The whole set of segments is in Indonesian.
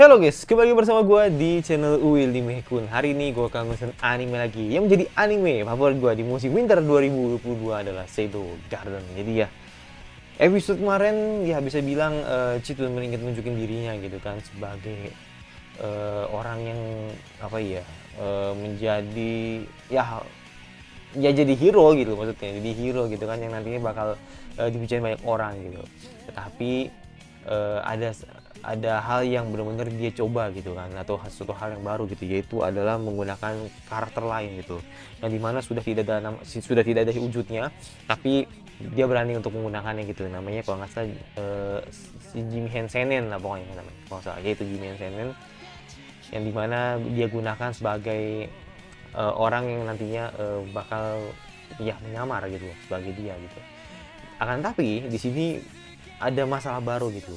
Halo guys, kembali bersama gue di channel Uwil di Mehkun. Hari ini gue akan nge anime lagi yang menjadi anime favorit gue di musim winter 2022 adalah Shadow Garden. Jadi ya, episode kemarin ya bisa bilang Cheat bener ingin nunjukin dirinya gitu kan sebagai orang yang apa ya, menjadi ya jadi hero gitu maksudnya, jadi hero gitu kan yang nantinya bakal dibicarain banyak orang gitu. Tetapi ada hal yang benar-benar dia coba gitu kan, atau suatu hal yang baru gitu, yaitu adalah menggunakan karakter lain gitu, yang dimana sudah tidak ada wujudnya, tapi dia berani untuk menggunakannya gitu. Namanya kalau nggak salah si Jimmy Hansenen lah pokoknya namanya, kalau nggak salah yaitu Jimmy Hansenen, yang dimana dia gunakan sebagai orang yang nantinya bakal ya menyamar gitu sebagai dia gitu. Akan tapi di sini ada masalah baru gitu,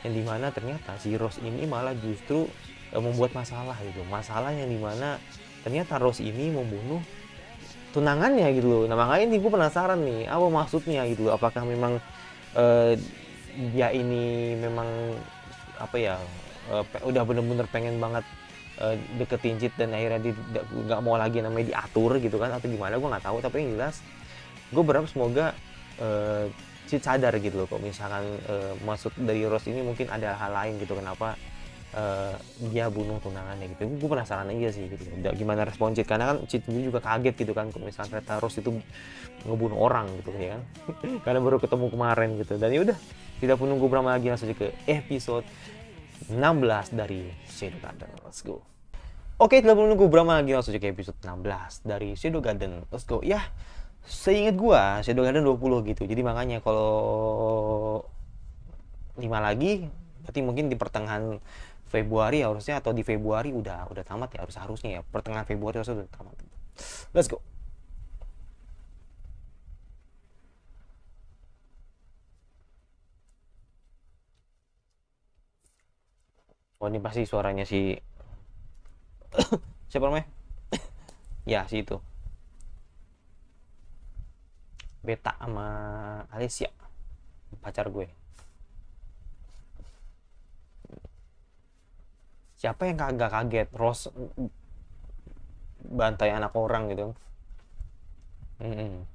yang dimana ternyata si Rose ini malah justru membuat masalah gitu, masalah yang dimana ternyata Rose ini membunuh tunangannya gitu loh. Nah makanya ini gue penasaran nih apa maksudnya gitu, apakah memang eh, dia ini memang apa ya, udah bener-bener pengen banget deketin Cid, dan akhirnya dia nggak mau lagi namanya diatur gitu kan, atau gimana gue nggak tahu. Tapi yang jelas gue berharap semoga Cid sadar gitu loh, kok misalkan maksud dari Rose ini mungkin ada hal lain gitu, kenapa dia bunuh tunangannya gitu. Gue penasaran aja sih gitu, gimana respon Cid, karena kan Cid juga kaget gitu kan kalau misalkan ternyata Rose itu ngebunuh orang gitu ya kan. Karena baru ketemu kemarin gitu. Dan ya udah, tidak pun nunggu berapa lagi, langsung aja ke episode 16 dari Shadow Garden. Let's go. Oke, tidak perlu nunggu berapa lagi, langsung aja ke episode 16 dari Shadow Garden. Let's go. Ya, seingat gua Shadow Garden 20 gitu. Jadi makanya kalau 5 lagi berarti mungkin di pertengahan Februari harusnya, atau di Februari udah tamat ya, harusnya ya. Pertengahan Februari harusnya udah tamat. Let's go. Oh, ini pasti suaranya si siapa namanya? Ya, si itu. Beta sama Alicia, pacar gue. Siapa yang kagak kaget Rose bantai anak orang gitu. Mm-mm.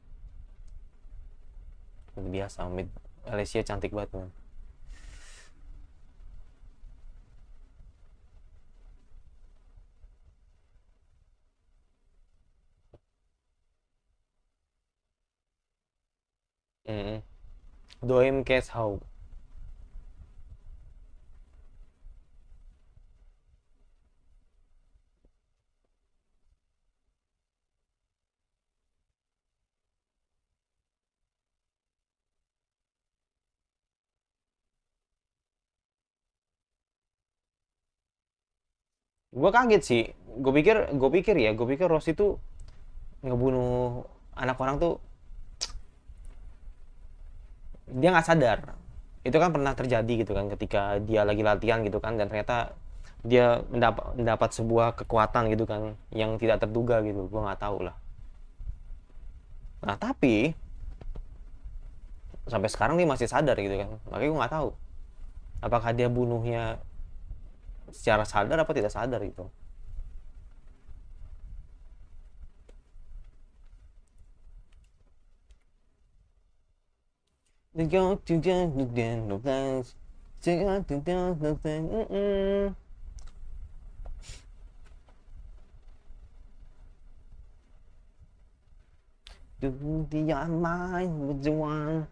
Biasa Mid, Alicia cantik banget man. Mm-mm. Doem Case How. Gue kaget sih. Gue pikir Rose itu ngebunuh anak orang tuh dia nggak sadar. Itu kan pernah terjadi gitu kan, ketika dia lagi latihan gitu kan, dan ternyata dia mendapat sebuah kekuatan gitu kan yang tidak terduga gitu. Gue nggak tahu lah. Nah tapi sampai sekarang dia masih sadar gitu kan, makanya gue nggak tahu apakah dia bunuhnya secara sadar apa tidak sadar gitu. Dia main berjuang.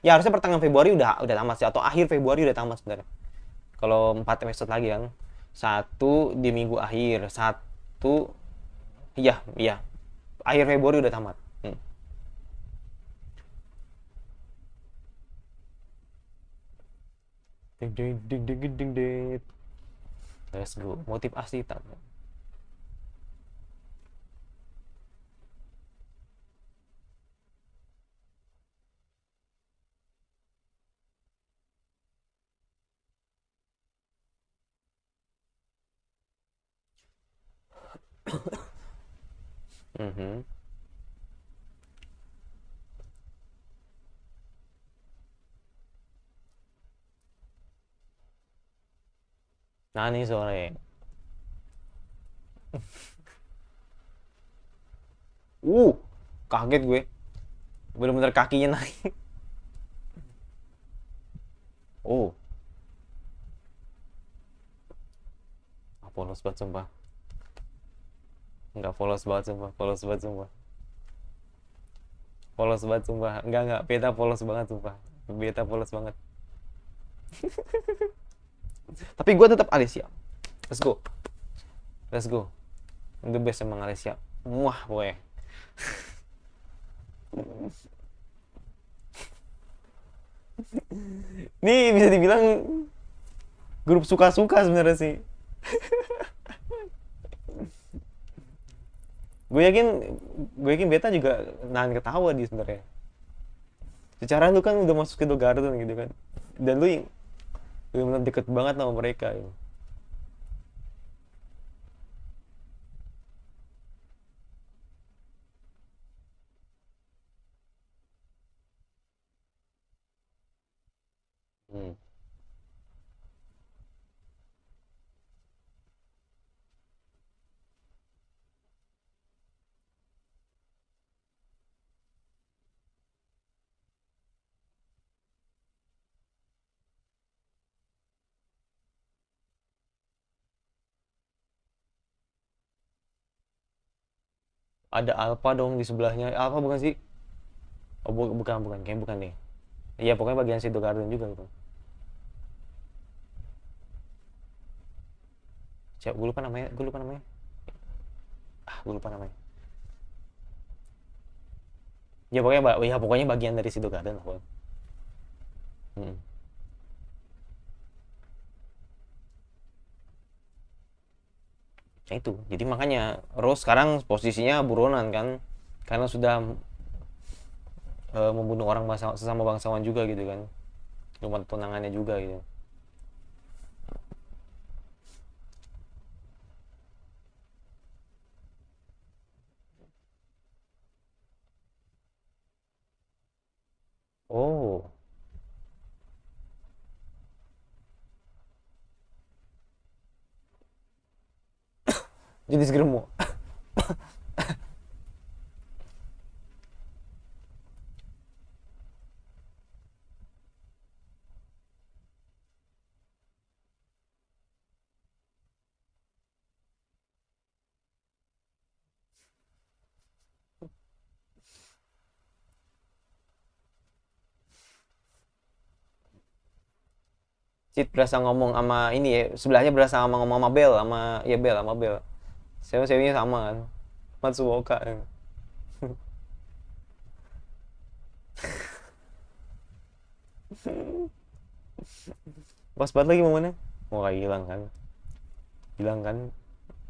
Ya harusnya pertengahan Februari udah tamat sih, atau akhir Februari udah tamat sebenarnya. Kalau 4 episode lagi kan, satu di minggu akhir, satu, iya iya, akhir Februari udah tamat. Ding ding ding ding ding ding. Let's go. Motif asli tak. Mhm. Nani sore. Uh, kaget gue. Bener-bener kakinya naik. Oh, polos banget sumpah. Enggak polos banget sumpah, polos banget sumpah. Polos banget sumpah. Enggak, beta polos banget sumpah. Beta polos banget. Tapi gue tetap Alicia. Let's go. Let's go. The best emang Alicia. Wah, boy. Nih bisa dibilang grup suka-suka sebenarnya sih. Gue yakin gue yakin beta juga nahan ketawa di sebenarnya. Secara lu kan udah masuk ke The Garden gitu kan. Dan lu benar deket banget sama mereka gitu. Hmm. Ada Alpha dong di sebelahnya. Alpha bukan sih? Oh, bukan, kayak bukan deh. Iya, pokoknya bagian situ Garden juga gitu. Siapa? Gue lupa namanya. Gue lupa namanya. Gue lupa namanya. Ya pokoknya bagian dari situ Garden lah. Hmm. Ya itu. Jadi makanya Rose sekarang posisinya buronan kan. Karena sudah membunuh orang sesama bangsawan juga gitu kan. Cuma tunangannya juga gitu. Oh, jenis germo. Cid berasa ngomong sama ini ya, sebelahnya berasa ngomong sama Bel, sama Bel. Sewa-sewanya sama kan. Matsuoka. Pas banget lagi momennya. Wah, hilang kan. Hilang kan.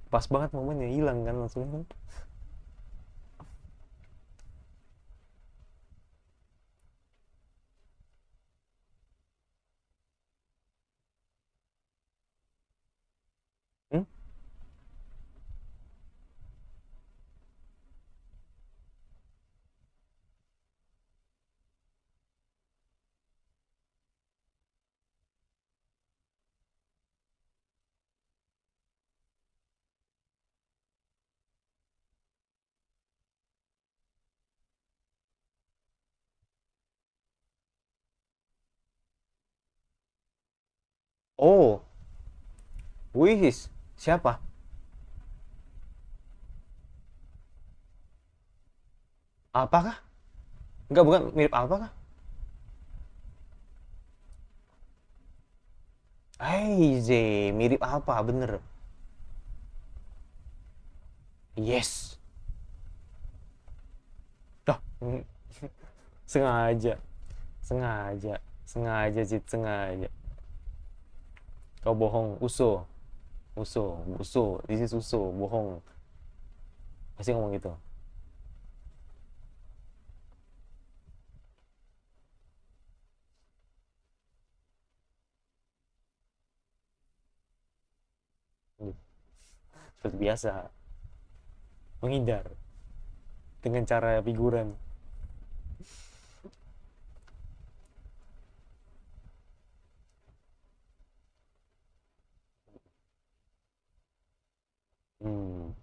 Pas banget momennya, hilang kan langsung. Hmm? Oh, wih, siapa? Apakah? Enggak, bukan mirip apa kah? Zee, mirip apa? Bener. Yes. Dah, sengaja, sengaja, sengaja, Cid, sengaja. Kau bohong, Uso, Uso, Uso, this is Uso, bohong. Pasti ngomong gitu. Seperti biasa. menghindar dengan cara figuran. Hmm,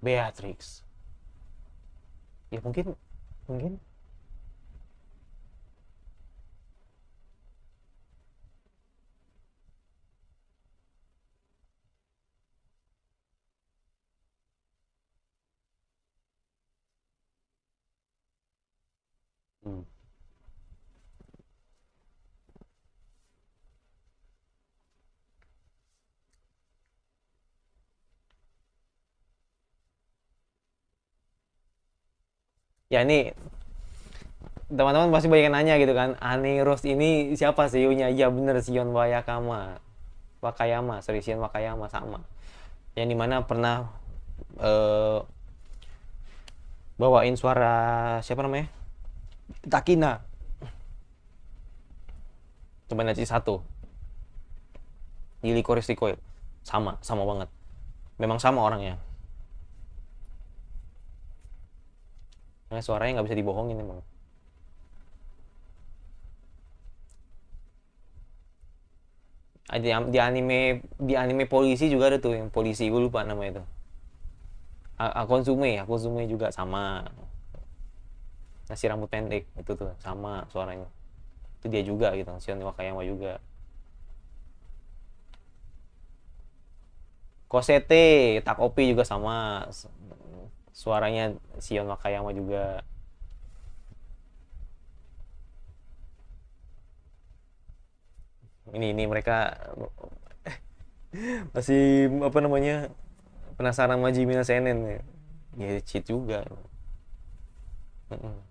Beatrix. Ya mungkin, mungkin. Hmm. Ya ini teman-teman pasti banyak yang nanya gitu kan, Anne Rose ini siapa CEO-nya? Iya bener, Shion Wakayama, sorry, Shion Wakayama sama. Yang dimana pernah eh, bawain suara siapa namanya? Takina. Coba nanti satu. Di Licorice Recoil. Sama banget. Memang sama orangnya. Nah, suaranya nggak bisa dibohongin emang. Di anime polisi juga ada tuh yang polisi, gue lupa namanya itu. Akozume juga sama. Nasi rambut pendek itu tuh sama suaranya. Itu dia juga gitu, Shion Wakayama juga. Kosete Takopi juga sama, suaranya Shion Wakayama juga. Ini mereka masih apa namanya, penasaran sama Jimmy Senen ya. Ya cheat juga. Mm-mm.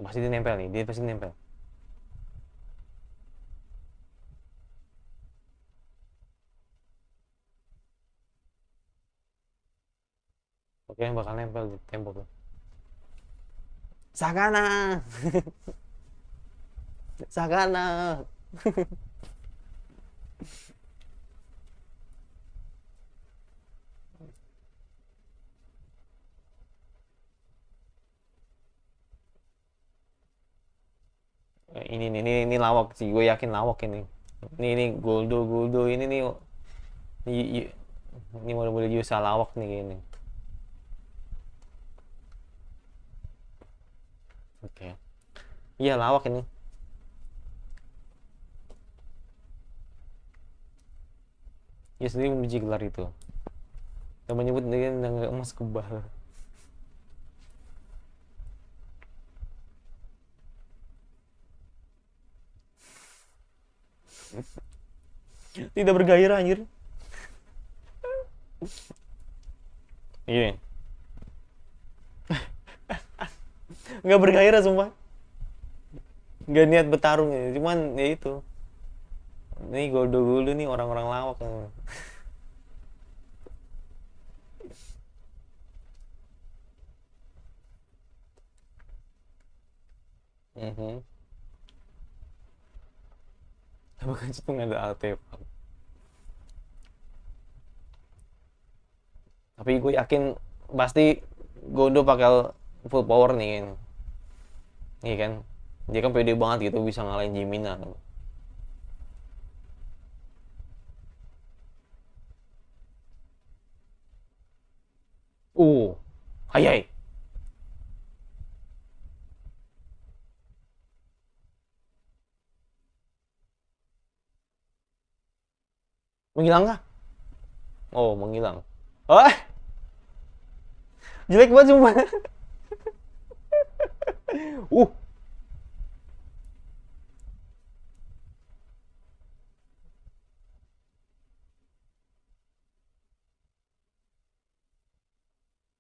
Pasti dia nempel nih, dia pasti nempel. Oke, bakal nempel di tembok tuh. Sakana, Sakana. Ini lawak sih, gue yakin lawak ini. Ini Goldo ini nih, ini model-model Yusa lawak nih ini. Oke. Iya lawak ini. Dia sendiri membenci gelar itu. Dan menyebut dia nggak emas kebal. Tidak bergairah anjir. Iya. Nggak bergairah sumpah. Nggak niat bertarung ya. Cuman ya itu. Ini Goldo nih orang-orang lawak. Mhm. Bukan itu nggak ada artefak. Tapi gue yakin pasti Gondo bakal full power nih kan. Iya kan? Dia kan pede banget gitu bisa ngalahin Jimina. Hayai. Menghilang kah? Oh, menghilang. Oh, jelek banget sumpah. Uh,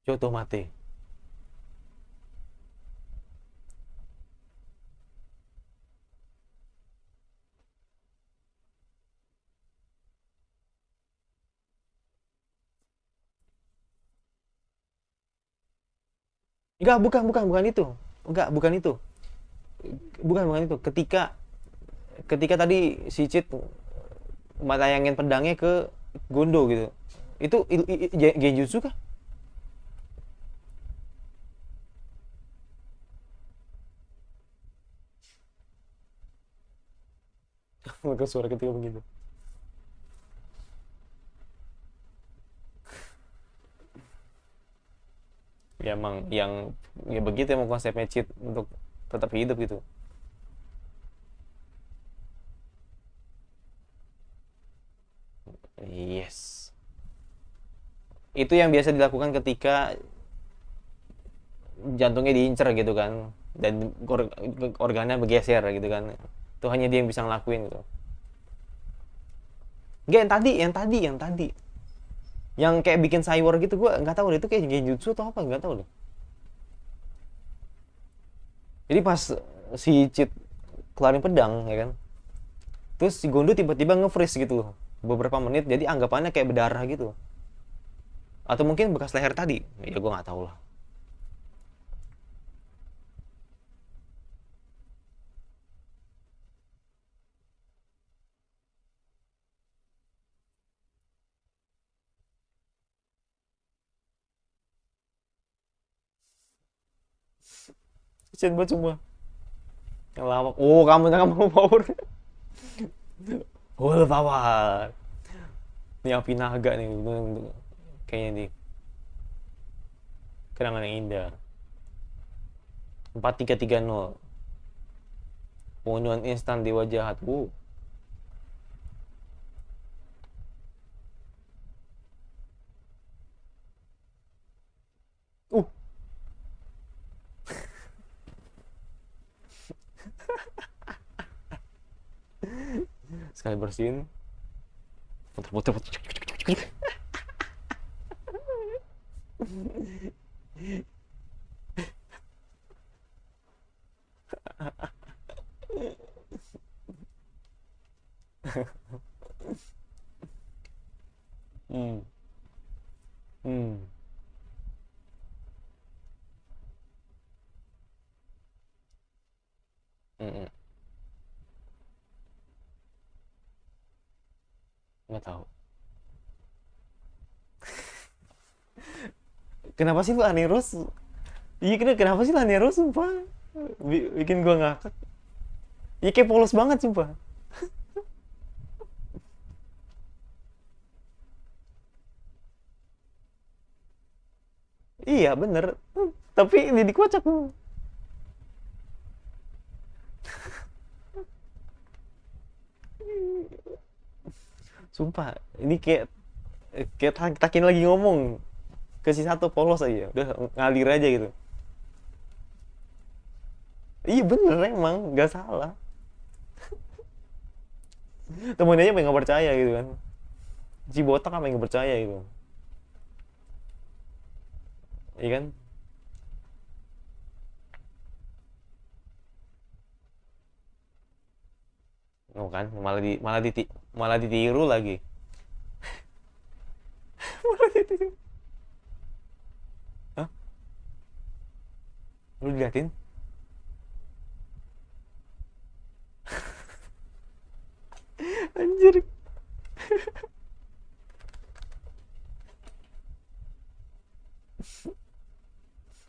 Joto mati. Enggak, bukan itu. Enggak, bukan itu. Bukan itu. Ketika ketika tadi si Cid melayangin pedangnya ke Gondo gitu. Itu genjutsu kah? Maka suara ketika begitu. Ya emang yang ya begitu emang konsepnya cheat untuk tetap hidup gitu. Yes. Itu yang biasa dilakukan ketika jantungnya diincer gitu kan dan organnya bergeser gitu kan. Itu hanya dia yang bisa ngelakuin gitu. Enggak, yang tadi yang kayak bikin cyber gitu, gue nggak tahu deh itu kayak genjutsu atau apa, nggak tahu deh. Jadi pas si Cid kelarin pedang ya kan, terus si Gondo tiba-tiba nge-freeze gitu loh beberapa menit, jadi anggapannya kayak berdarah gitu, atau mungkin bekas leher tadi, ya gue nggak tahu lah. Cid buat semua yang lawak, oh kamu mau power. Whole power, ini api naga nih kayaknya nih, kenangan yang indah. 4330, pembunuhan instan di wajah jahat. Uh, sekali bersihin, puter-puter. Hmm. Hmm. Mm-mm. Nggak tahu. Kenapa sih lu aneh Rus? Iya, kenapa sih lu aneh Rus, sumpah? Bikin gua ngakak. Iya kayak polos banget, sumpah. Iya, bener. Tapi ini dikocak tuh. Sumpah, ini kayak takin lagi ngomong ke si satu polos aja. Udah ngalir aja gitu. Iya bener emang, nggak salah. Temennya aja pengen nggak percaya gitu kan. Si botak apa yang nggak percaya gitu. Iya kan? Oh kan, malah ditiru lagi. Malah ditiru. Hah? Lu diliatin? Anjir,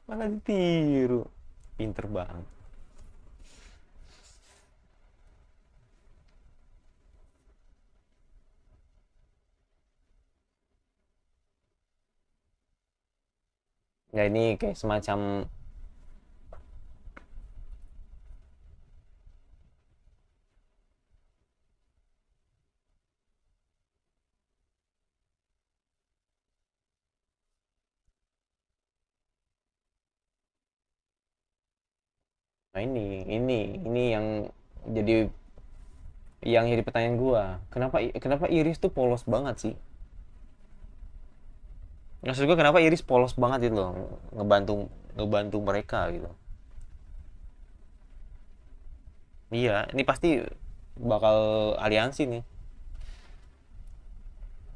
malah ditiru. Pinter banget. Ya ini kayak semacam, nah ini jadi yang jadi pertanyaan gua. Kenapa Iris tuh polos banget sih? Maksud gua kenapa Iris polos banget gitu loh, ngebantu ngebantu mereka gitu. Iya, ini pasti bakal aliansi nih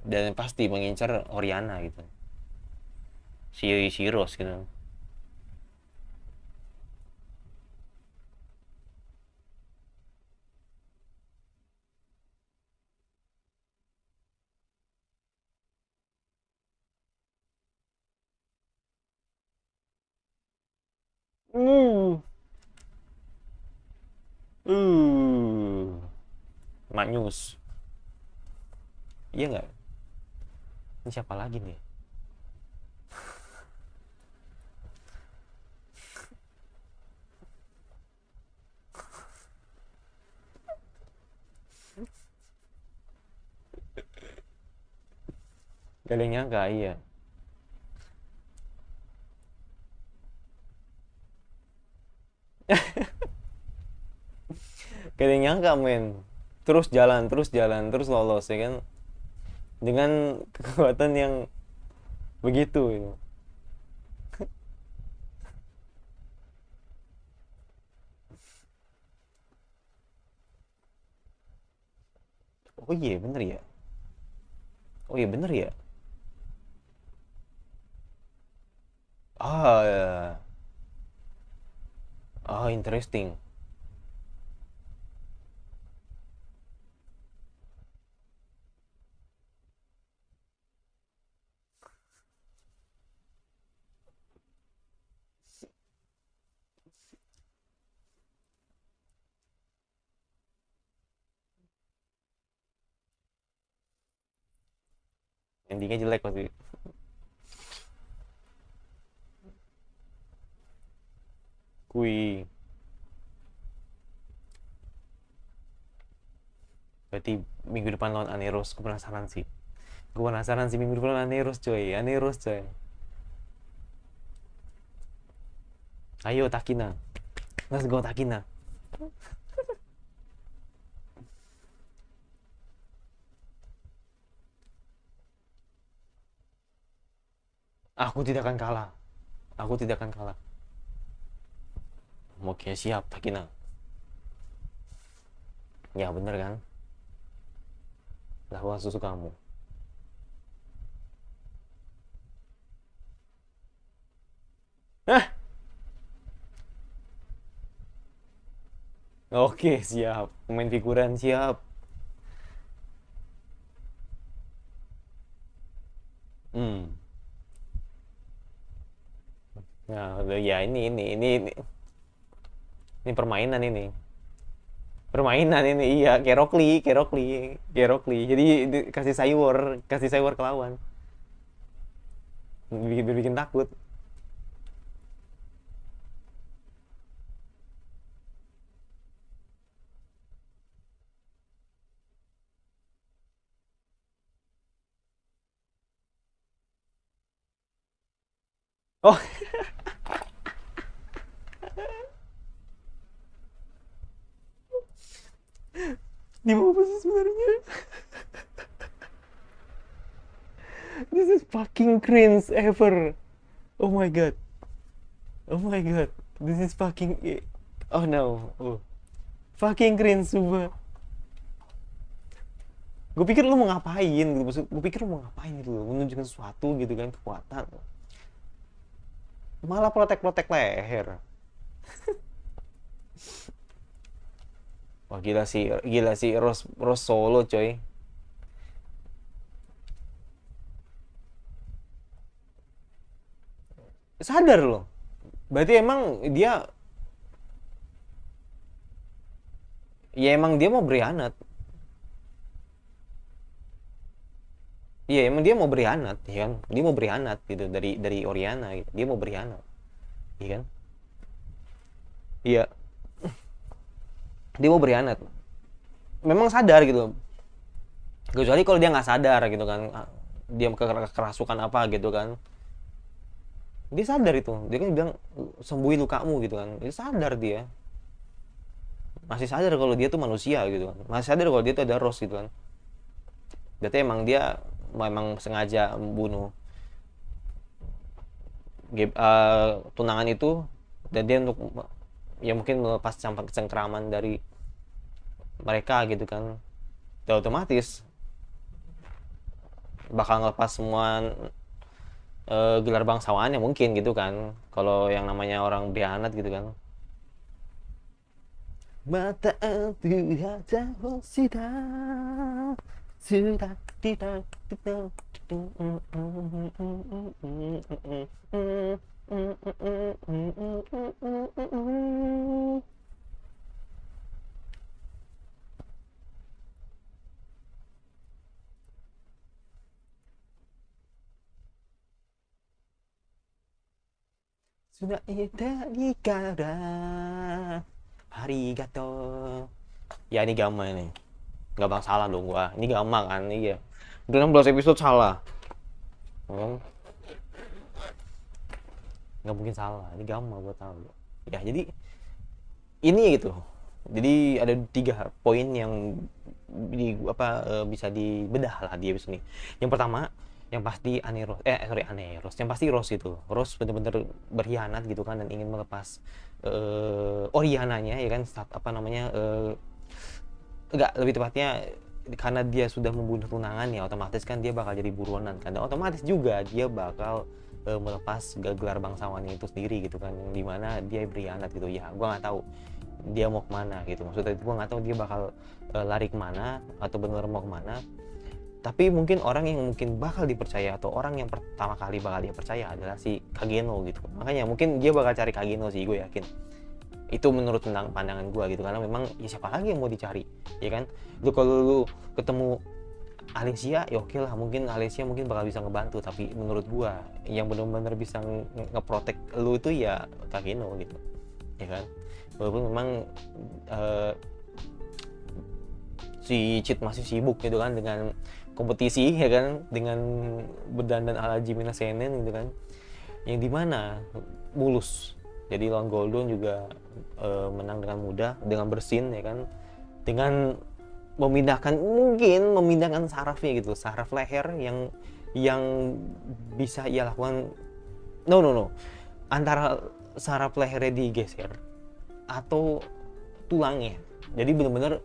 dan pasti mengincar Oriana gitu. Si Rose gitu. Uh, uh, Manyus. Iya nggak? Ini siapa lagi nih? Gak ada yang nyangka, iya. Gak ada yang nyangka, men. Terus lolos, ya kan? Dengan kekuatan yang begitu. Ya. Oh iya, bener ya? Oh iya, bener ya? Ah, ya. Oh, interesting. Endingnya jelek pasti. Kui. Berarti minggu depan lawan Aneros. Gue penasaran sih. Gue penasaran sih minggu depan lawan Aneros, coy. Aneros, coy. Ayo, Takina. Let's go, Takina. Aku tidak akan kalah. Aku tidak akan kalah. Oke, siap, Takina. Ya, bener kan? Lah, susu kamu. Hah? Oke, siap. Pemain figuran siap. Hmm. Nah, ya ini permainan ini. Permainan ini iya, Kerokli. Jadi kasih sayur ke lawan. Bikin takut. Oh, di mana sih sebenarnya? This is fucking cringe ever. Oh my god. Oh my god. This is fucking. Oh no. Oh. Fucking cringe, sumpah. Gue pikir lu mau ngapain gitu. Gue pikir lu mau ngapain gitu. Menunjukkan sesuatu gitu kan. Kekuatan. Malah protek-protek leher. Wah, gila sih Rose solo coy. Sadar loh. Berarti emang dia, ya emang dia mau berkhianat. Iya, emang dia mau berkhianat, ya kan? Dia mau berkhianat gitu dari Oriana gitu. Dia mau berkhianat. Iya kan? Iya, dia mau berkhianat. Memang sadar gitu. Kecuali kalau dia nggak sadar gitu kan. Dia kerasukan apa gitu kan. Dia sadar itu. Dia kan bilang sembuhin lukamu gitu kan. Dia sadar dia. Masih sadar kalau dia tuh manusia gitu kan. Masih sadar kalau dia tuh ada Rose gitu kan. Berarti emang dia memang sengaja membunuh tunangan itu, dan dia untuk ya mungkin melepas campak cengkraman dari mereka gitu kan. Dan otomatis bakal ngelepas semua gelar bangsawannya mungkin gitu kan, kalau yang namanya orang berkhianat gitu kan. Mata tidak jauh sudah tidak Sudah ada di kara. Arigato. Ya ini gampang ini. Gak bang salah dong gua. Ini gampang kan, iya. Udah 16 episode salah. Oh, nggak mungkin salah. Ini gampang gua tahu. Ya jadi ini gitu. Jadi ada 3 poin yang bisa dibedah lah di episode ini. Yang pertama, yang pasti Anne Rose. Yang pasti Rose itu. Rose bener-bener berkhianat gitu kan dan ingin melepas Oriananya ya kan enggak, lebih tepatnya karena dia sudah membunuh tunangannya, otomatis kan dia bakal jadi buronan kan. Dan otomatis juga dia bakal melepas gelar bangsawannya itu sendiri gitu kan, yang dimana dia berkhianat gitu ya. Gua nggak tahu dia mau kemana gitu, maksudnya gue nggak tahu dia bakal lari kemana atau benar mau kemana. Tapi mungkin orang yang mungkin bakal dipercaya atau orang yang pertama kali bakal dia percaya adalah si Kageno gitu. Makanya mungkin dia bakal cari Kageno sih, gue yakin. Itu menurut tentang pandangan gue gitu, karena memang ya siapa lagi yang mau dicari ya kan. Kalau lu ketemu Alicia ya oke lah, mungkin Alicia mungkin bakal bisa ngebantu, tapi menurut gue yang benar-benar bisa ngeprotek lu itu ya Kageno gitu ya kan. Walaupun memang si Cid masih sibuk gitu kan dengan kompetisi ya kan, dengan berdandan ala Jimina Senen gitu kan, yang dimana mulus. Jadi lawan Goldon juga menang dengan mudah, dengan bersin ya kan, dengan memindahkan sarafnya gitu, saraf leher yang bisa ia lakukan antara saraf lehernya digeser atau tulangnya. Jadi bener-bener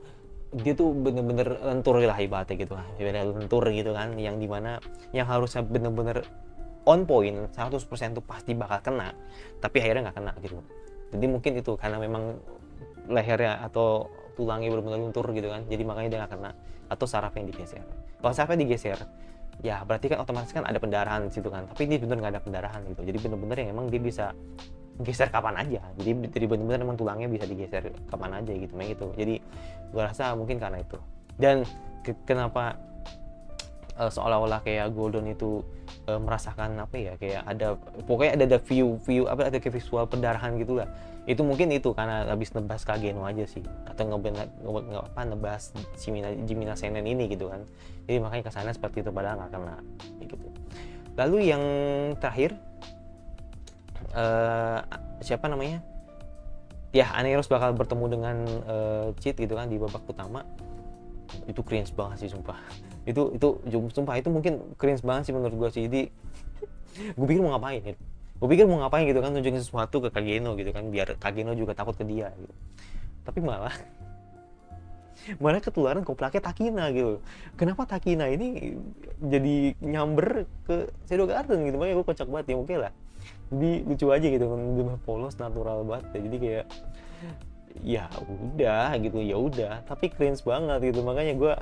dia tuh bener-bener lentur lah ibaratnya gitu lah, lentur gitu kan, yang dimana yang harusnya bener-bener on point 100% tuh pasti bakal kena, tapi akhirnya nggak kena gitu. Jadi mungkin itu karena memang lehernya atau tulangnya bener-bener luntur gitu kan, jadi makanya dia nggak kena, atau sarafnya digeser. Kalau sarafnya digeser ya berarti kan otomatis kan ada pendarahan di situ kan, tapi ini bener nggak ada pendarahan gitu. Jadi bener-bener yang emang dia bisa geser kapan aja, jadi benar-benar emang tulangnya bisa digeser kapan aja gitu, kayak gitu. Jadi gue rasa mungkin karena itu. Dan kenapa seolah-olah kayak Goldon itu merasakan apa ya, kayak ada pokoknya ada view ada kayak visual pendarahan gitu lah. Itu mungkin itu karena habis nebas Kageno aja sih, atau nebas Jimina Senen ini gitu kan. Jadi makanya kesana seperti itu, padahal nggak kena gitu. Lalu yang terakhir, siapa namanya ya, Anne Rose bakal bertemu dengan Cid gitu kan di babak utama. Itu cringe banget sih sumpah. itu sumpah itu mungkin cringe banget sih menurut gue sih. Jadi gue pikir mau ngapain gitu kan, tunjukin sesuatu ke Kageno gitu kan, biar Kageno juga takut ke dia gitu. Tapi malah ketularan koplaknya Takina gitu. Kenapa Takina ini jadi nyamber ke Shadow Garden gitu, makanya gue kocak banget ya. Mungkin lah jadi lucu aja gitu kan, polos natural banget ya. Jadi kayak ya udah gitu, ya udah, tapi cringe banget gitu. Makanya gue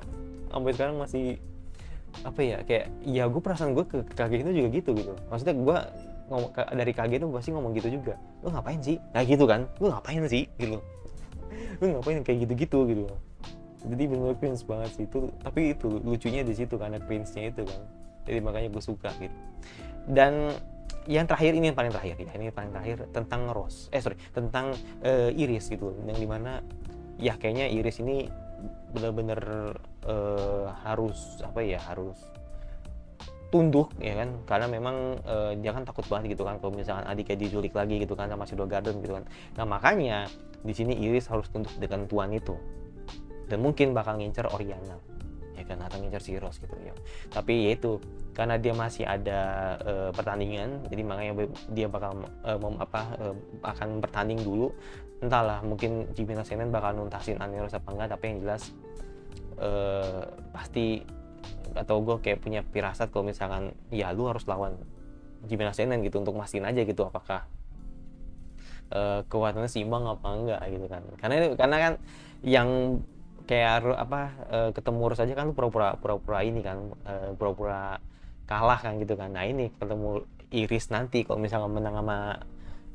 sampai sekarang masih apa ya, kayak ya gue perasaan gue ke Kageno juga gitu. Maksudnya gue ngomong dari Kageno pasti ngomong gitu juga, lu ngapain sih kayak gitu kan, lu ngapain sih gitu, lu ngapain kayak gitu. Jadi bener cringe banget sih itu. Tapi itu lucunya di situ karena cringe-nya itu kan, jadi makanya gue suka gitu. Dan yang terakhir, ini yang paling terakhir tentang Rose, tentang Iris gitu, yang dimana ya kayaknya Iris ini bener-bener harus tunduk ya kan, karena memang dia kan takut banget gitu kan kalau misalkan adiknya diculik lagi gitu kan sama Shadow Garden gitu kan. Nah makanya di sini Iris harus tunduk dengan tuan itu, dan mungkin bakal ngincer Oriana ya kan, atau ngincer si Rose gitu ya. Tapi ya itu, karena dia masih ada pertandingan, jadi makanya dia bakal akan bertanding dulu. Entahlah, mungkin Jimina Senen bakal nuntasin Anne Rose apa enggak, tapi yang jelas pasti, atau gue kayak punya firasat kalau misalkan ya lu harus lawan Jimina Senen gitu untuk mastiin aja gitu apakah kekuatannya seimbang apa enggak gitu kan. Karena kan yang kayak ketemu Rose aja kan lu pura-pura ini kan, pura-pura kalah kan gitu kan. Nah ini ketemu Iris nanti kalau misalnya menang sama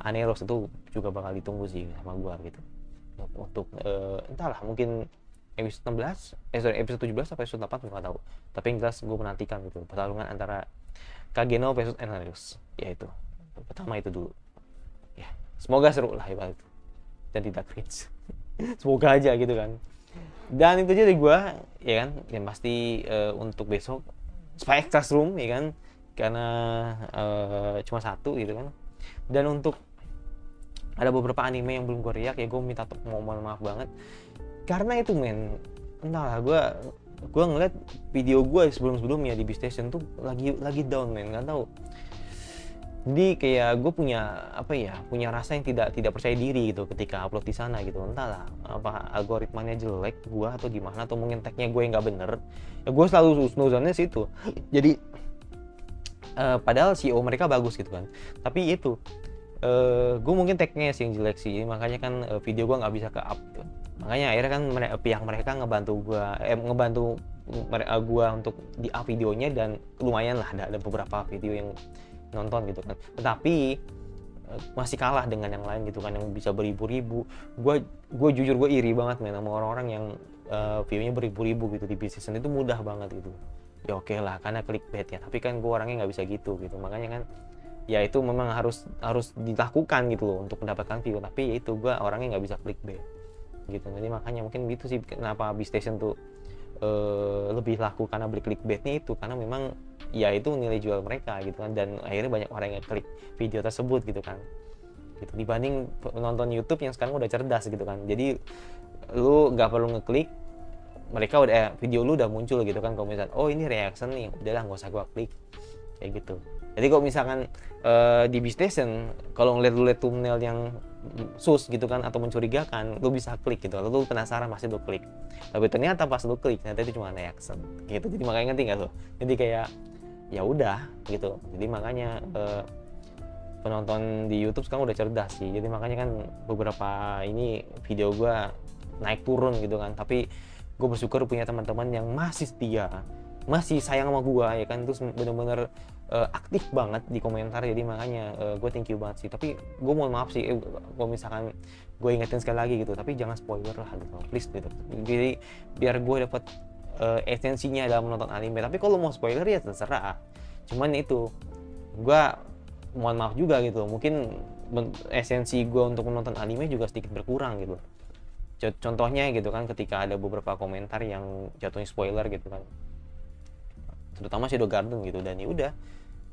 Aneros itu juga bakal ditunggu sih sama gua gitu. Untuk entahlah mungkin episode 16, episode 17 atau episode 8 nggak tahu. Tapi yang jelas gue menantikan gitu pertarungan antara Kageno versus Aneros. Ya itu. Pertama itu dulu. Ya, semoga seru lah ibarat itu. Dan tidak cringe. Semoga aja gitu kan. Dan itu aja dari gue, ya kan, yang pasti untuk besok Spy X Classroom, ya kan, karena cuma satu gitu kan. Dan untuk ada beberapa anime yang belum gue react, ya gue minta mohon maaf banget. Karena itu men, entahlah gue ngeliat video gue sebelumnya di Beastation tuh lagi down men, nggak tahu. Jadi kayak gue punya rasa yang tidak percaya diri gitu ketika upload di sana gitu. Entahlah apa algoritmanya jelek gue atau gimana, atau mungkin tagnya gue yang nggak bener. Ya gue selalu snuzonnya situ. Jadi padahal CEO mereka bagus gitu kan. Tapi itu gue mungkin tagnya sih yang jelek sih. Makanya kan video gue nggak bisa ke up gitu. Makanya akhirnya kan pihak mereka ngebantu gue untuk di up videonya, dan lumayan lah ada beberapa video yang nonton gitu kan. Tetapi masih kalah dengan yang lain gitu kan, yang bisa beribu-ribu. Gue jujur gue iri banget men sama orang-orang yang view-nya beribu-ribu gitu di Beastation. Itu mudah banget gitu. Ya oke lah karena clickbait ya, tapi kan gue orangnya nggak bisa gitu. Makanya kan ya itu memang harus dilakukan gitu loh untuk mendapatkan view. Tapi ya itu gue orangnya nggak bisa clickbait gitu. Jadi makanya mungkin gitu sih kenapa Beastation tuh lebih laku karena beli clickbaitnya itu, karena memang ya itu nilai jual mereka gitu kan, dan akhirnya banyak orang yang klik video tersebut gitu kan, gitu dibanding nonton YouTube yang sekarang udah cerdas gitu kan. Jadi lu nggak perlu ngeklik, mereka udah video lu udah muncul gitu kan. Kalau misalnya oh ini reaction nih, udahlah nggak usah gua klik kayak gitu. Jadi kalau misalkan di Beastation kalau ngeliat thumbnail yang sus gitu kan atau mencurigakan, lu bisa klik gitu, lu penasaran pasti lu klik. Tapi ternyata pas lu klik ternyata itu cuma reaction gitu. Jadi makanya ngerti nggak tuh? Jadi kayak ya udah gitu. Jadi makanya penonton di YouTube sekarang udah cerdas sih. Jadi makanya kan beberapa ini video gua naik turun gitu kan. Tapi gue bersyukur punya teman-teman yang masih setia, masih sayang sama gua ya kan, terus bener-bener aktif banget di komentar. Jadi makanya gue thank you banget sih. Tapi gue mohon maaf sih kalau misalkan gue ingetin sekali lagi gitu, tapi jangan spoiler lah gitu, please gitu. Jadi biar gue dapat esensinya dalam menonton anime. Tapi kalau mau spoiler ya terserah. Cuman itu gue mohon maaf juga gitu, mungkin esensi gue untuk menonton anime juga sedikit berkurang gitu. Contohnya gitu kan, ketika ada beberapa komentar yang jatuhnya spoiler gitu kan, terutama Shadow Garden gitu. Dan ya udah,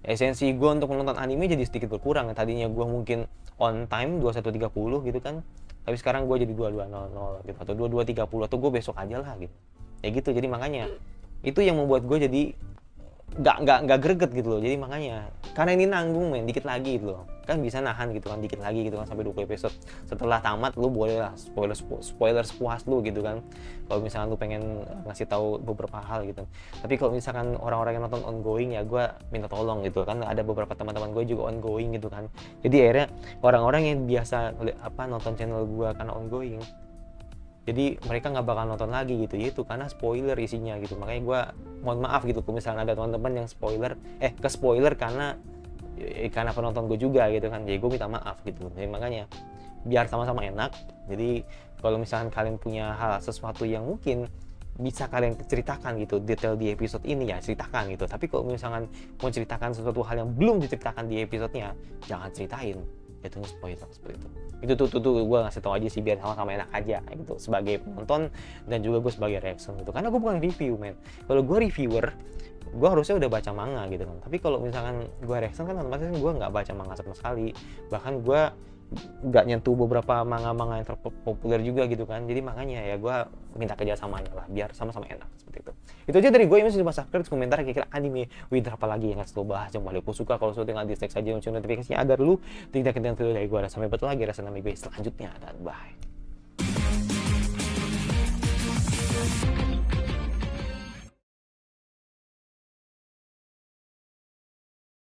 esensi gue untuk menonton anime jadi sedikit berkurang. Tadinya gue mungkin on time 21.30 gitu kan, tapi sekarang gue jadi 22.00 gitu, atau 22.30, atau gue besok aja lah gitu. Ya gitu. Jadi makanya itu yang membuat gue jadi nggak greget gitu loh. Jadi makanya karena ini nanggung men, dikit lagi gitu loh kan, bisa nahan gitu kan, dikit lagi gitu kan sampai 20 episode. Setelah tamat lu boleh lah spoiler sepuas lu gitu kan, kalau misalkan lu pengen ngasih tahu beberapa hal gitu. Tapi kalau misalkan orang-orang yang nonton ongoing, ya gue minta tolong gitu kan. Ada beberapa teman-teman gue juga ongoing gitu kan. Jadi akhirnya orang-orang yang biasa nonton channel gue karena ongoing, jadi mereka nggak bakal nonton lagi gitu, yaitu karena spoiler isinya gitu. Makanya gue mohon maaf gitu kalau misalnya ada teman-teman yang ke spoiler karena penonton gue juga gitu kan. Jadi gue minta maaf gitu. Jadi makanya biar sama-sama enak. Jadi kalau misalkan kalian punya sesuatu yang mungkin bisa kalian ceritakan gitu detail di episode ini, ya ceritakan gitu. Tapi kalau misalkan mau ceritakan sesuatu hal yang belum diceritakan di episodenya, jangan ceritain, jatuhnya spoiler seperti itu. Itu tuh gue ngasih tau aja sih biar sama-sama enak aja gitu, sebagai penonton dan juga gue sebagai reaction gitu. Karena gue bukan review men. Kalau gue reviewer, gue harusnya udah baca manga gitu kan. Tapi kalau misalkan gue reaction kan otomatis gue nggak baca manga sama sekali. Bahkan gue nggak nyentuh beberapa manga-manga yang terpopuler juga gitu kan. Jadi makanya ya gue minta kerjasamanya lah biar sama-sama enak seperti itu. Itu aja dari gue. Yang masih subscribe, komentar kira-kira anime winter apa lagi yang harus lo bahas. Jangan lupa suka, kalau suka tinggal di like saja lonceng notifikasinya agar lu tidak ketinggalan video dari gue. Sampai bertemu lagi rasa gue selanjutnya, dan bye.